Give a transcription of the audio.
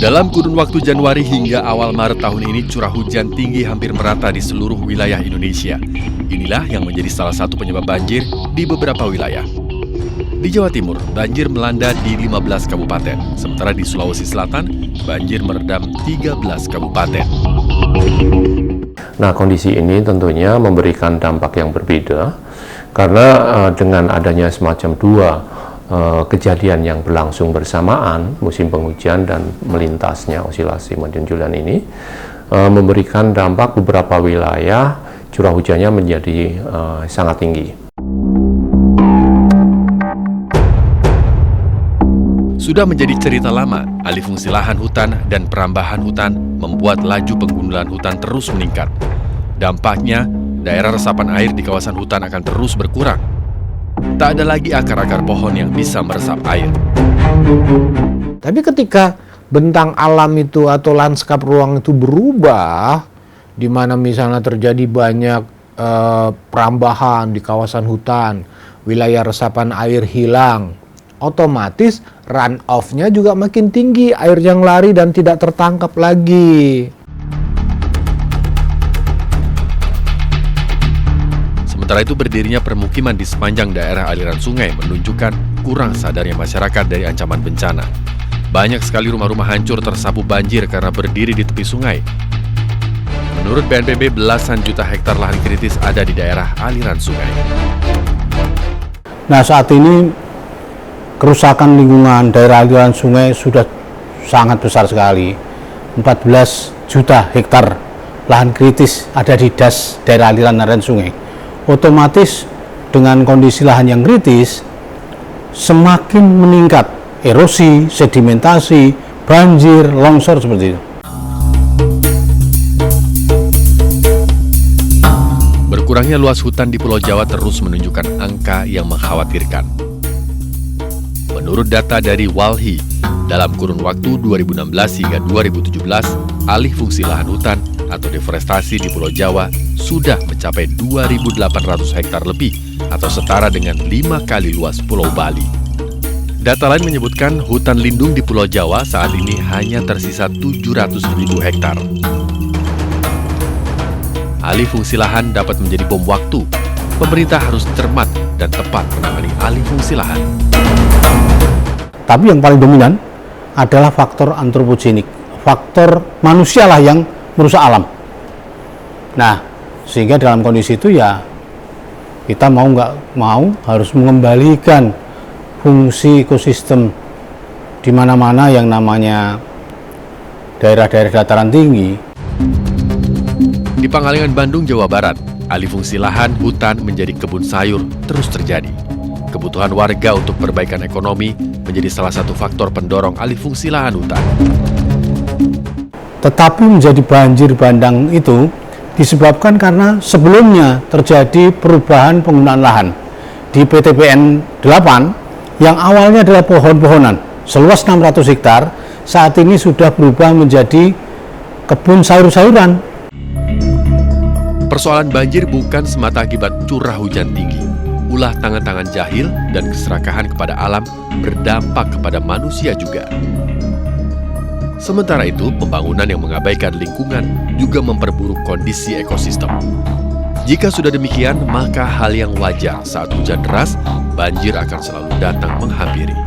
Dalam kurun waktu Januari hingga awal Maret tahun ini, curah hujan tinggi hampir merata di seluruh wilayah Indonesia. Inilah yang menjadi salah satu penyebab banjir di beberapa wilayah. Di Jawa Timur, banjir melanda di 15 kabupaten, sementara di Sulawesi Selatan, banjir merendam 13 kabupaten. Nah, kondisi ini tentunya memberikan dampak yang berbeda, karena dengan adanya semacam dua kejadian yang berlangsung bersamaan, musim penghujan dan melintasnya osilasi Monsoon Julian ini, memberikan dampak beberapa wilayah curah hujannya menjadi sangat tinggi. Sudah menjadi cerita lama, alih fungsi lahan hutan dan perambahan hutan membuat laju penggundulan hutan terus meningkat. Dampaknya, daerah resapan air di kawasan hutan akan terus berkurang. Tak ada lagi akar-akar pohon yang bisa meresap air. Tapi ketika bentang alam itu atau lanskap ruang itu berubah, di mana misalnya terjadi banyak perambahan di kawasan hutan, wilayah resapan air hilang, otomatis run-off-nya juga makin tinggi, air yang lari dan tidak tertangkap lagi. Sementara itu, berdirinya permukiman di sepanjang daerah aliran sungai menunjukkan kurang sadarnya masyarakat dari ancaman bencana. Banyak sekali rumah-rumah hancur tersapu banjir karena berdiri di tepi sungai. Menurut BNPB, belasan juta hektar lahan kritis ada di daerah aliran sungai. Nah, saat ini kerusakan lingkungan daerah aliran sungai sudah sangat besar sekali. 14 juta hektar lahan kritis ada di das daerah aliran sungai. Otomatis dengan kondisi lahan yang kritis semakin meningkat erosi, sedimentasi, banjir, longsor seperti itu. Berkurangnya luas hutan di Pulau Jawa terus menunjukkan angka yang mengkhawatirkan. Menurut data dari Walhi, dalam kurun waktu 2016 hingga 2017, alih fungsi lahan hutan atau deforestasi di Pulau Jawa sudah mencapai 2.800 hektar lebih atau setara dengan 5 kali luas Pulau Bali. Data lain menyebutkan hutan lindung di Pulau Jawa saat ini hanya tersisa 700.000 hektar. Alih fungsi lahan dapat menjadi bom waktu. Pemerintah harus cermat dan tepat menangani alih fungsi lahan. Tapi yang paling dominan adalah faktor antropogenik, faktor manusialah yang merusak alam. Nah, sehingga dalam kondisi itu ya kita mau nggak mau harus mengembalikan fungsi ekosistem di mana-mana yang namanya daerah-daerah dataran tinggi. Di Pangalengan, Bandung, Jawa Barat, alih fungsi lahan hutan menjadi kebun sayur terus terjadi. Kebutuhan warga untuk perbaikan ekonomi menjadi salah satu faktor pendorong alih fungsi lahan hutan. Tetapi menjadi banjir bandang itu disebabkan karena sebelumnya terjadi perubahan penggunaan lahan. Di PTPN 8 yang awalnya adalah pohon-pohonan seluas 600 hektar, saat ini sudah berubah menjadi kebun sayur-sayuran. Persoalan banjir bukan semata akibat curah hujan tinggi. Ulah tangan-tangan jahil dan keserakahan kepada alam berdampak kepada manusia juga. Sementara itu, pembangunan yang mengabaikan lingkungan juga memperburuk kondisi ekosistem. Jika sudah demikian, maka hal yang wajar saat hujan deras, banjir akan selalu datang menghampiri.